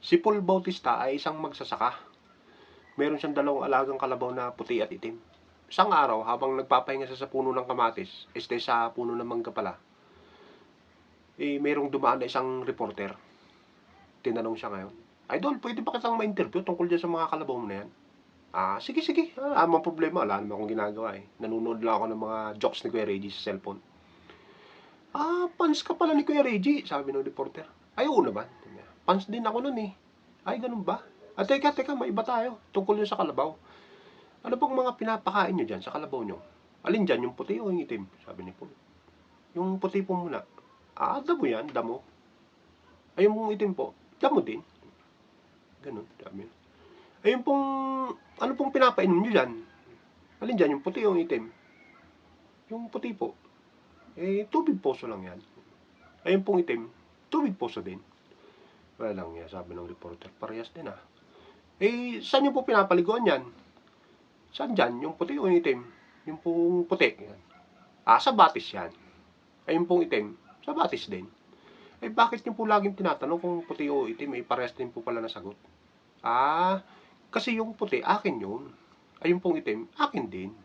Si Paul Bautista ay isang magsasaka. Meron siyang 2 alagang kalabaw na puti at itim. Isang araw, habang nagpapahinga siya sa puno ng kamatis, sa puno ng mangga pala, merong dumaan na isang reporter. Tinanong siya ngayon, "Idol, pwede ba kitang ma-interview tungkol dyan sa mga kalabaw mo na yan?" Sige, sige. Amang problema. Wala naman akong ginagawa eh. Nanonood lang ako ng mga jokes ni Kuya Reggie sa cellphone. Fans ka pala ni Kuya Reggie, sabi ng reporter. Ay, oo naman. Fans din ako nun eh. Ay, ganun ba? Teka, maiba tayo. Tungkol yun sa kalabaw. Ano bang mga pinapakain nyo dyan sa kalabaw nyo? Alin dyan, yung puti o yung itim? Sabi ni Paul. Yung puti po muna. Damo yan, damo. Ay, yung itim po, damo din. Ganun, sabi niya. Ayun pong, ano pong pinapainom nyo dyan? Alin dyan, yung puti o yung itim? Yung puti po. Tubig poso lang yan. Ayun pong itim, tubig poso din. Wala lang yan, sabi ng reporter. Parehas din ah. Saan nyo po pinapaliguan yan? Saan dyan? Yung puti o yung itim? Yung pong puti. Yan. Sa batis yan. Ayun pong itim, sa batis din. Bakit nyo po laging tinatanong kung puti o itim? Parehas din po pala nasagot. Kasi yung puti, akin yun. Ayun pong itim, akin din.